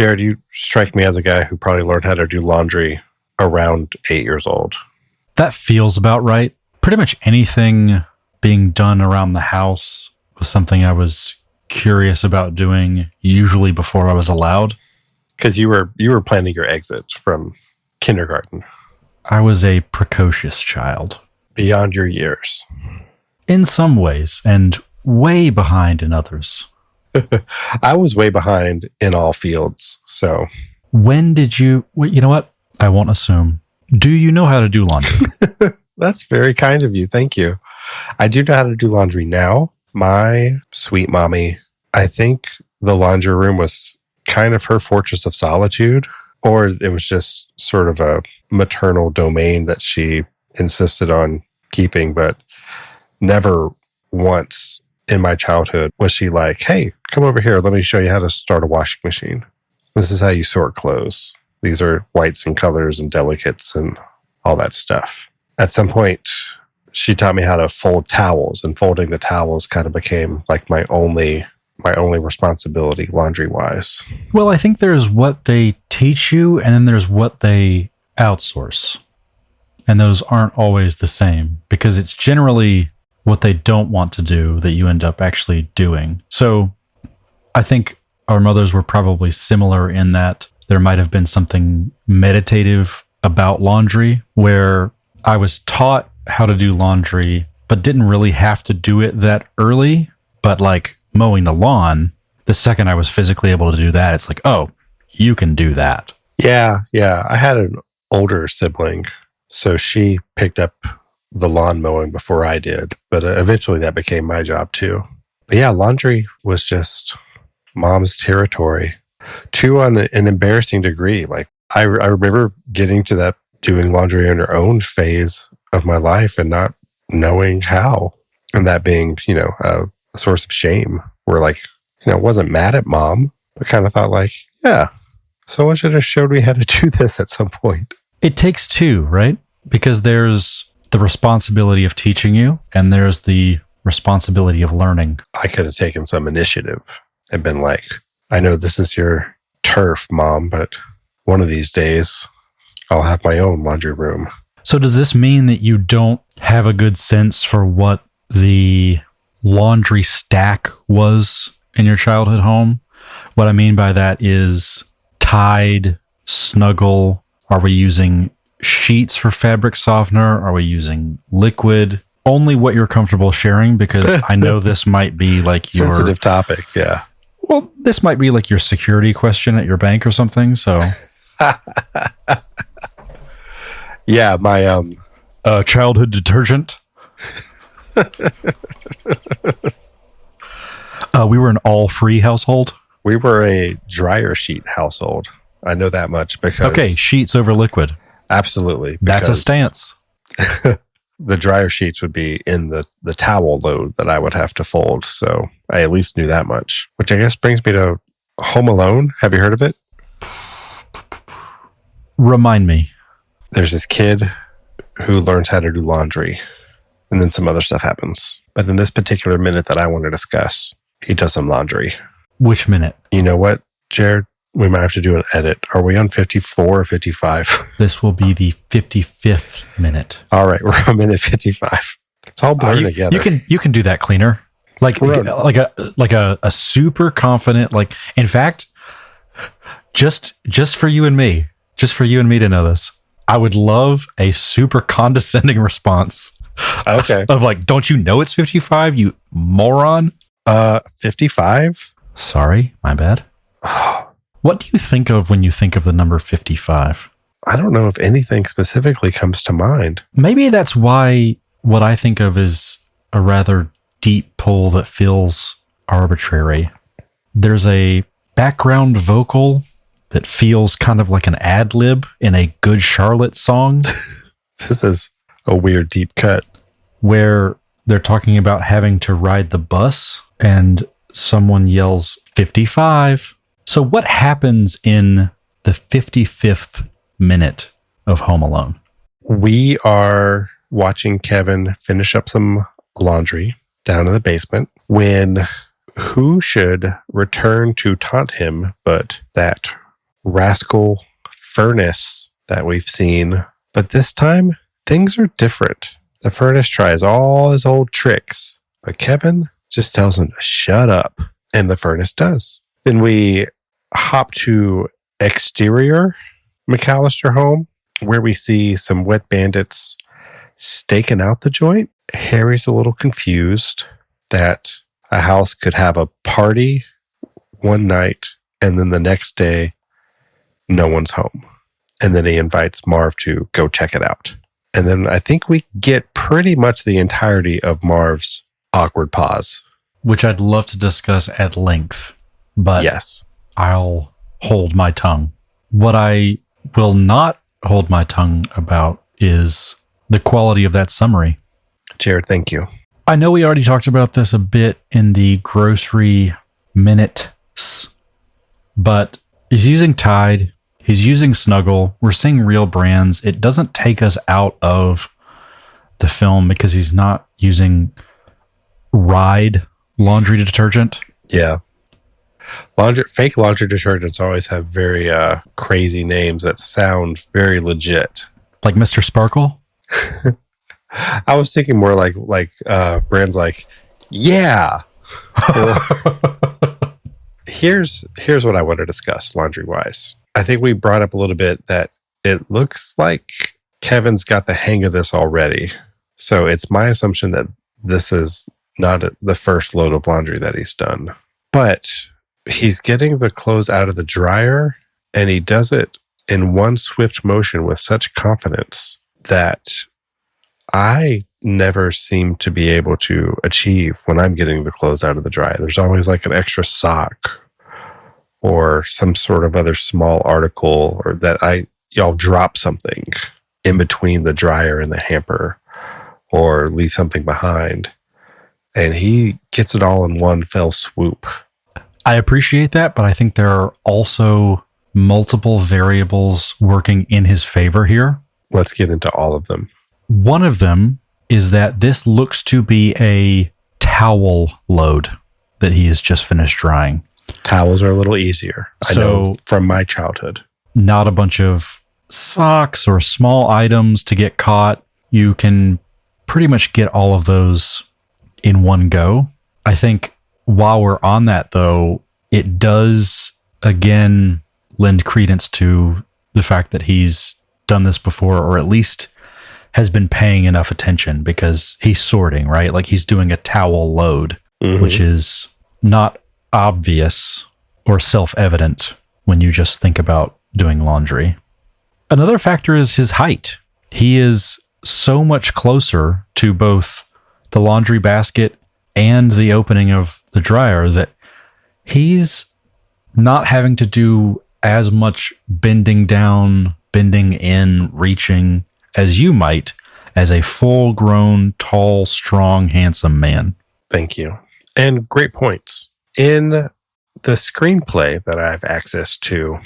Jared, you strike me as a guy who probably learned how to do laundry around 8 years old. That feels about right. Pretty much anything being done around the house was something I was curious about doing, usually before I was allowed. Because you were planning your exit from kindergarten. I was a precocious child. Beyond your years. In some ways, and way behind in others. I was way behind in all fields, so... When did you... Well, you know what? I won't assume. Do you know how to do laundry? That's very kind of you. Thank you. I do know how to do laundry now. My sweet mommy, I think the laundry room was kind of her fortress of solitude, or it was just sort of a maternal domain that she insisted on keeping, but never once in my childhood was she like, hey, come over here. Let me show you how to start a washing machine. This is how you sort clothes. These are whites and colors and delicates and all that stuff. At some point, she taught me how to fold towels, and folding the towels kind of became like my only responsibility laundry-wise. Well, I think there's what they teach you, and then there's what they outsource. And those aren't always the same, because it's generally what they don't want to do that you end up actually doing. So I think our mothers were probably similar in that there might have been something meditative about laundry, where I was taught how to do laundry, but didn't really have to do it that early. But like mowing the lawn, the second I was physically able to do that, it's like, oh, you can do that. Yeah. I had an older sibling, so she picked up the lawn mowing before I did, but eventually that became my job too. But yeah, laundry was just mom's territory to an embarrassing degree. Like I remember getting to that doing laundry on her own phase of my life and not knowing how, and that being, a source of shame, where like, wasn't mad at mom, but kind of thought like, yeah, someone should have showed me how to do this at some point. It takes two, right? Because there's the responsibility of teaching you, and there's the responsibility of learning. I could have taken some initiative and been like, I know this is your turf, mom, but one of these days I'll have my own laundry room. So does this mean that you don't have a good sense for what the laundry stack was in your childhood home? What I mean by that is Tide, Snuggle. Are we using sheets for fabric softener? Are we using liquid? Only what you're comfortable sharing, because I know this might be like your sensitive topic. Yeah. Well, this might be like your security question at your bank or something. So, yeah, my childhood detergent. We were an all-free household. We were a dryer sheet household. I know that much because... Okay, sheets over liquid. Absolutely. That's a stance. The dryer sheets would be in the towel load that I would have to fold. So I at least knew that much, which I guess brings me to Home Alone. Have you heard of it? Remind me. There's this kid who learns how to do laundry, and then some other stuff happens. But in this particular minute that I want to discuss, he does some laundry. Which minute? You know what, Jared? We might have to do an edit. Are we on 54 or 55? This will be the 55th minute. All right, we're on minute 55. It's all blurred together. You can do that cleaner. Like a super confident, like, in fact, just for you and me to know this, I would love a super condescending response. Okay. Of like, don't you know it's 55, you moron? 55? Sorry, my bad. What do you think of when you think of the number 55? I don't know if anything specifically comes to mind. Maybe that's why what I think of is a rather deep pull that feels arbitrary. There's a background vocal that feels kind of like an ad lib in a Good Charlotte song. This is a weird deep cut. Where they're talking about having to ride the bus and someone yells 55. So what happens in the 55th minute of Home Alone? We are watching Kevin finish up some laundry down in the basement when who should return to taunt him but that rascal furnace that we've seen. But this time, things are different. The furnace tries all his old tricks, but Kevin just tells him to shut up, and the furnace does. Then we hop to exterior McAllister home, where we see some wet bandits staking out the joint. Harry's a little confused that a house could have a party one night and then the next day no one's home. And then he invites Marv to go check it out. And then I think we get pretty much the entirety of Marv's awkward pause. Which I'd love to discuss at length, but yes, I'll hold my tongue. What I will not hold my tongue about is the quality of that summary. Jerod, thank you. I know we already talked about this a bit in the grocery minutes, but he's using Tide, he's using Snuggle, we're seeing real brands. It doesn't take us out of the film because he's not using Ride laundry detergent. Yeah. Fake laundry detergents always have very crazy names that sound very legit. Like Mr. Sparkle? I was thinking more like brands like, yeah. Here's what I want to discuss laundry-wise. I think we brought up a little bit that it looks like Kevin's got the hang of this already. So it's my assumption that this is not the first load of laundry that he's done. But he's getting the clothes out of the dryer, and he does it in one swift motion with such confidence that I never seem to be able to achieve when I'm getting the clothes out of the dryer. There's always like an extra sock or some sort of other small article, or that y'all drop something in between the dryer and the hamper or leave something behind. And he gets it all in one fell swoop. I appreciate that, but I think there are also multiple variables working in his favor here. Let's get into all of them. One of them is that this looks to be a towel load that he has just finished drying. Towels are a little easier. I know from my childhood. Not a bunch of socks or small items to get caught. You can pretty much get all of those in one go. I think while we're on that, though, it does, again, lend credence to the fact that he's done this before, or at least has been paying enough attention, because he's sorting, right? Like he's doing a towel load, which is not obvious or self-evident when you just think about doing laundry. Another factor is his height. He is so much closer to both the laundry basket and the opening of the dryer that he's not having to do as much bending down, bending in, reaching as you might as a full-grown, tall, strong, handsome man. Thank you. And great points. In the screenplay that I have access to,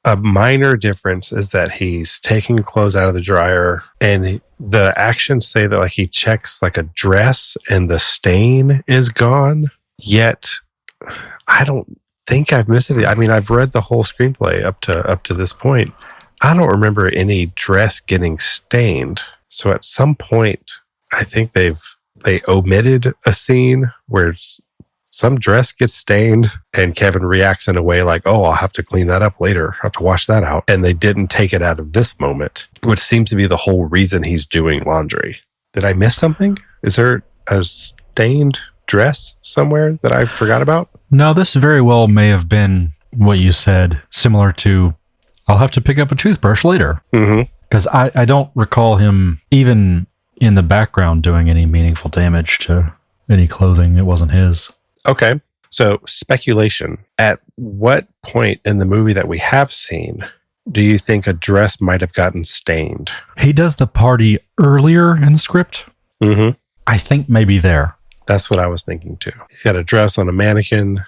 a minor difference is that he's taking clothes out of the dryer, and the actions say that like he checks like a dress and the stain is gone. Yet I don't think I've missed it. I mean, I've read the whole screenplay up to this point. I don't remember any dress getting stained. So at some point, I think they omitted a scene where some dress gets stained and Kevin reacts in a way like, oh, I'll have to clean that up later. I'll have to wash that out. And they didn't take it out of this moment, which seems to be the whole reason he's doing laundry. Did I miss something? Is there a stained dress somewhere that I forgot about? No, this very well may have been what you said, similar to, I'll have to pick up a toothbrush later. Because I don't recall him even in the background doing any meaningful damage to any clothing that wasn't his. Okay. So speculation. At what point in the movie that we have seen do you think a dress might have gotten stained? He does the party earlier in the script. I think maybe there. That's what I was thinking too. He's got a dress on a mannequin.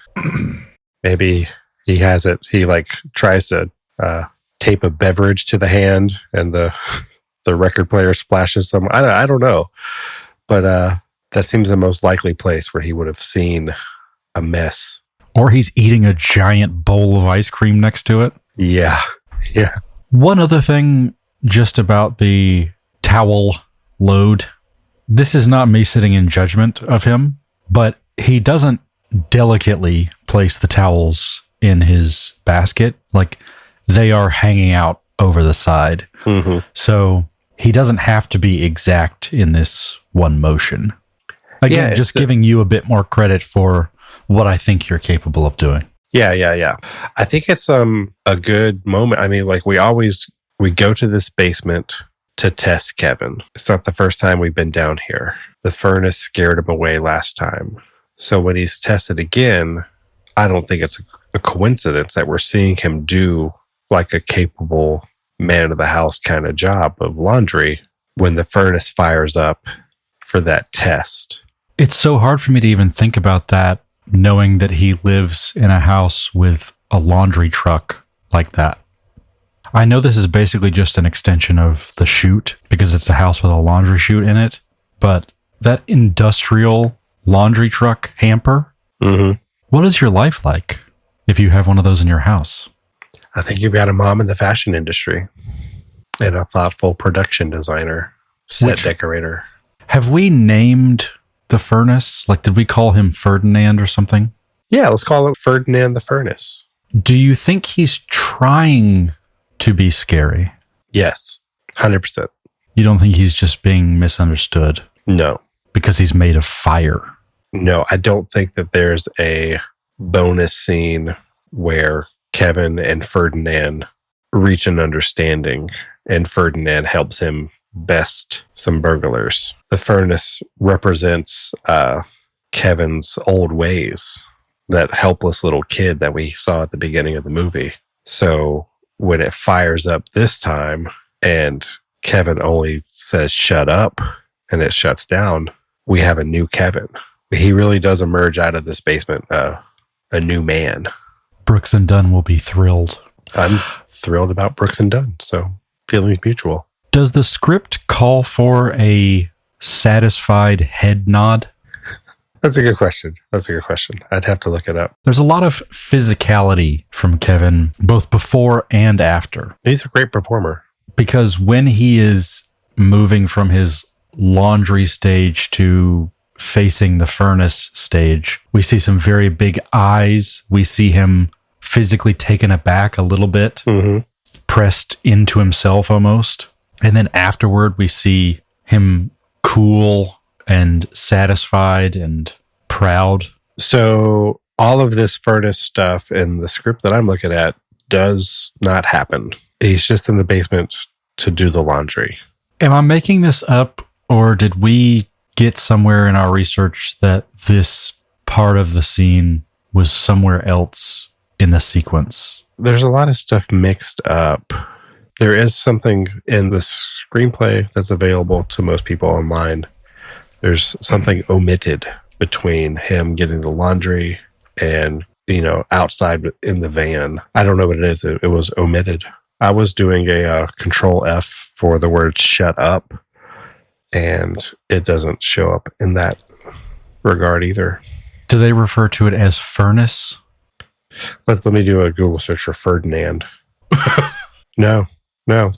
Maybe he has it. He like tries to tape a beverage to the hand, and the record player splashes some. I don't know, but that seems the most likely place where he would have seen a mess. Or he's eating a giant bowl of ice cream next to it. Yeah. Yeah. One other thing just about the towel load. This is not me sitting in judgment of him, but he doesn't delicately place the towels in his basket. Like, they are hanging out over the side. Mm-hmm. So he doesn't have to be exact in this one motion. Again, just giving you a bit more credit for what I think you're capable of doing. Yeah. I think it's a good moment. I mean, like, we go to this basement to test Kevin. It's not the first time we've been down here. The furnace scared him away last time. So when he's tested again, I don't think it's a coincidence that we're seeing him do like a capable man of the house kind of job of laundry when the furnace fires up for that test. It's so hard for me to even think about that, knowing that he lives in a house with a laundry truck like that. I know this is basically just an extension of the chute because it's a house with a laundry chute in it, but that industrial laundry truck hamper, what is your life like if you have one of those in your house? I think you've got a mom in the fashion industry and a thoughtful production designer, set decorator. Have we named the furnace? Like, did we call him Ferdinand or something? Yeah, let's call it Ferdinand the Furnace. Do you think he's trying to be scary? Yes, 100%. You don't think he's just being misunderstood? No. Because he's made of fire? No, I don't think that there's a bonus scene where Kevin and Ferdinand reach an understanding and Ferdinand helps him best some burglars. The furnace represents Kevin's old ways, that helpless little kid that we saw at the beginning of the movie. So when it fires up this time and Kevin only says shut up and it shuts down, we have a new Kevin. He really does emerge out of this basement a new man. Brooks and Dunn will be thrilled. I'm thrilled about Brooks and Dunn, so feelings mutual. Does the script call for a satisfied head nod? That's a good question. I'd have to look it up. There's a lot of physicality from Kevin, both before and after. He's a great performer. Because when he is moving from his laundry stage to facing the furnace stage, we see some very big eyes. We see him physically taken aback a little bit, pressed into himself almost. And then afterward, we see him cool and satisfied and proud. So all of this furnace stuff in the script that I'm looking at does not happen. He's just in the basement to do the laundry. Am I making this up, or did we get somewhere in our research that this part of the scene was somewhere else in the sequence? There's a lot of stuff mixed up. There is something in the screenplay that's available to most people online. There's something omitted between him getting the laundry and, outside in the van. I don't know what it is. It was omitted. I was doing a Control F for the word shut up, and it doesn't show up in that regard either. Do they refer to it as furnace? Let me do a Google search for Ferdinand. No,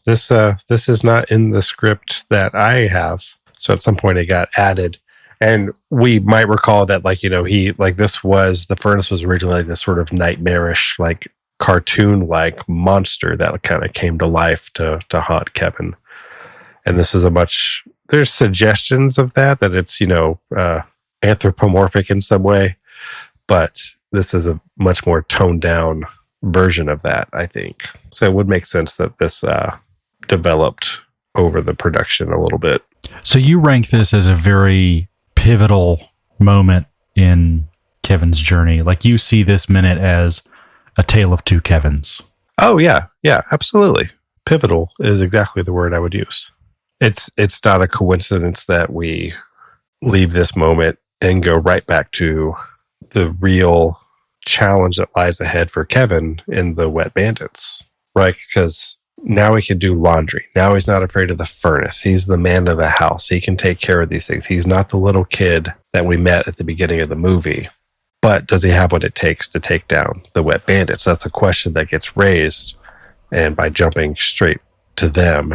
this is not in the script that I have. So at some point it got added, and we might recall that, the furnace was originally like this sort of nightmarish, like cartoon-like monster that kind of came to life to haunt Kevin. And this is there's suggestions of that it's, anthropomorphic in some way, but this is a much more toned down version of that, I think. So it would make sense that this developed over the production a little bit. So you rank this as a very pivotal moment in Kevin's journey. Like, you see this minute as a tale of two Kevins. Oh, yeah. Yeah, absolutely. Pivotal is exactly the word I would use. It's not a coincidence that we leave this moment and go right back to the real challenge that lies ahead for Kevin in the Wet Bandits, right? Because now he can do laundry. Now he's not afraid of the furnace. He's the man of the house. He can take care of these things. He's not the little kid that we met at the beginning of the movie. But does he have what it takes to take down the Wet Bandits? That's a question that gets raised And by jumping straight to them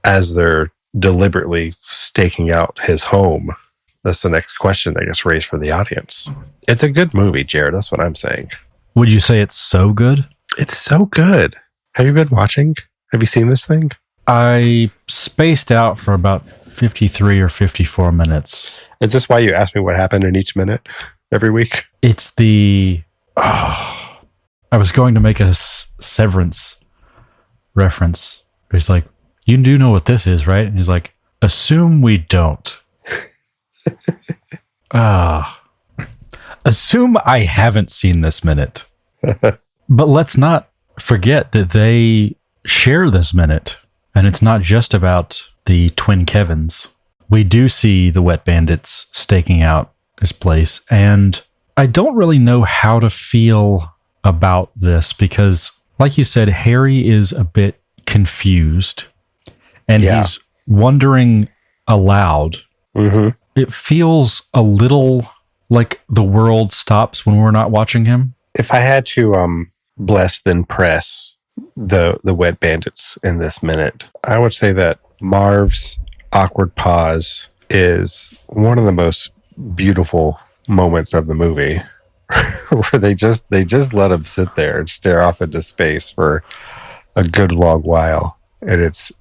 as they're deliberately staking out his home, that's the next question that gets raised for the audience. It's a good movie, Jerod. That's what I'm saying. Would you say it's so good? It's so good. Have you been watching? Have you seen this thing? I spaced out for about 53 or 54 minutes. Is this why you ask me what happened in each minute every week? It's the... I was going to make a Severance reference. He's like, you do know what this is, right? And he's like, assume we don't. Assume I haven't seen this minute. But let's not forget that they share this minute. And it's not just about the twin Kevins. We do see the Wet Bandits staking out this place. And I don't really know how to feel about this because, like you said, Harry is a bit confused. And he's wondering aloud. Mm-hmm. It feels a little like the world stops when we're not watching him. If I had to bless then press the Wet Bandits in this minute, I would say that Marv's awkward pause is one of the most beautiful moments of the movie, where they just let him sit there and stare off into space for a good long while, and it's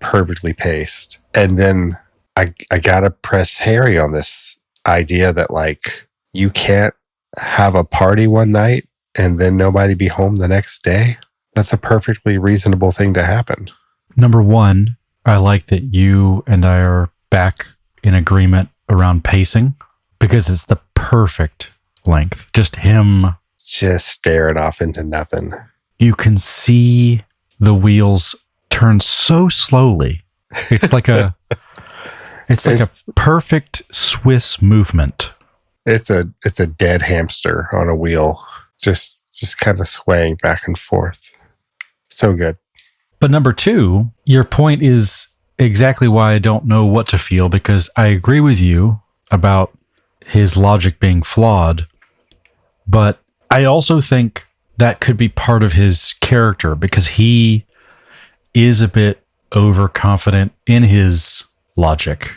perfectly paced. And then I gotta press Harry on this idea that, like, you can't have a party one night and then nobody be home the next day. That's a perfectly reasonable thing to happen. Number one, I like that you and I are back in agreement around pacing because it's the perfect length. Just him just staring off into nothing. You can see the wheels turn so slowly. It's like a perfect Swiss movement. It's a dead hamster on a wheel, just kind of swaying back and forth. So good. But number two, your point is exactly why I don't know what to feel, because I agree with you about his logic being flawed, but I also think that could be part of his character because he is a bit overconfident in his logic,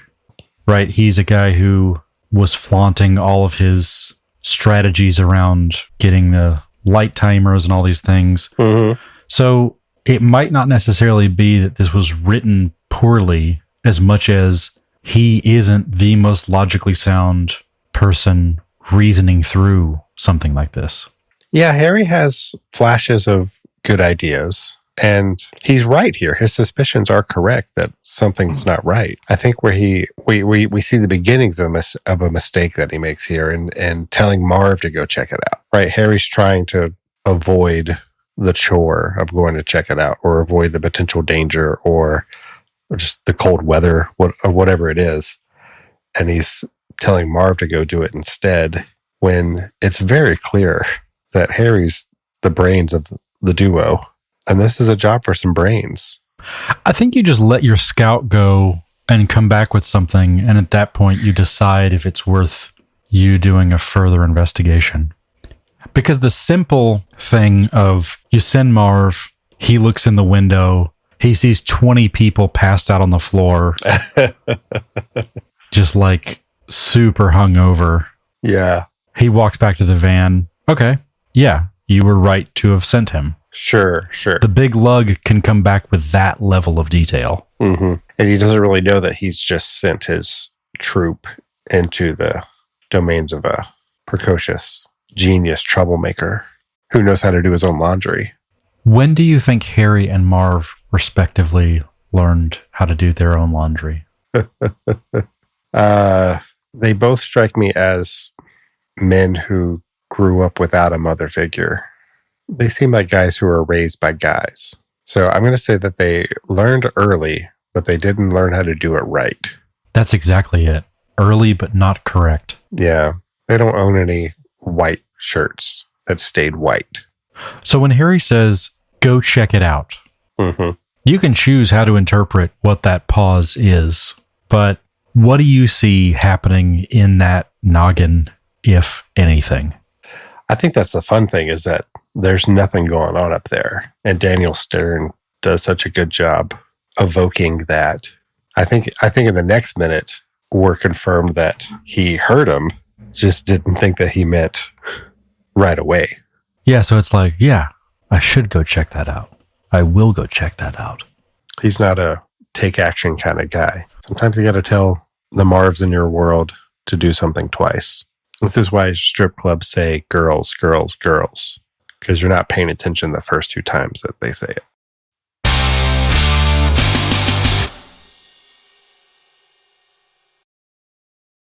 right? He's a guy who was flaunting all of his strategies around getting the light timers and all these things. Mm-hmm. So it might not necessarily be that this was written poorly as much as he isn't the most logically sound person reasoning through something like this. Yeah, Harry has flashes of good ideas, and he's right here. His suspicions are correct that something's not right. I think where we see the beginnings of a mistake that he makes here, and telling Marv to go check it out. Right, Harry's trying to avoid the chore of going to check it out, or avoid the potential danger, or just the cold weather, or whatever it is, and he's telling Marv to go do it instead. When it's very clear that Harry's the brains of the duo, and this is a job for some brains. I think you just let your scout go and come back with something, and at that point you decide if it's worth you doing a further investigation. Because the simple thing of you send Marv, he looks in the window, he sees 20 people passed out on the floor, just like super hungover. Yeah. He walks back to the van. Okay, yeah, you were right to have sent him. Sure. The big lug can come back with that level of detail. Mm-hmm. And he doesn't really know that he's just sent his troop into the domains of a precocious, genius troublemaker who knows how to do his own laundry. When do you think Harry and Marv respectively learned how to do their own laundry? They both strike me as men who grew up without a mother figure. They seem like guys who are raised by guys. So I'm going to say that they learned early, but they didn't learn how to do it right. That's exactly it. Early, but not correct. Yeah. They don't own any white shirts that stayed white. So when Harry says, go check it out, mm-hmm. You can choose how to interpret what that pause is, but what do you see happening in that noggin, if anything? I think that's the fun thing, is that there's nothing going on up there. And Daniel Stern does such a good job evoking that. I think in the next minute, we're confirmed that he heard him, just didn't think that he meant right away. Yeah, so it's like, yeah, I should go check that out. I will go check that out. He's not a take action kind of guy. Sometimes you got to tell the Marvs in your world to do something twice. This is why strip clubs say girls, girls, girls, because you're not paying attention the first 2 times that they say it.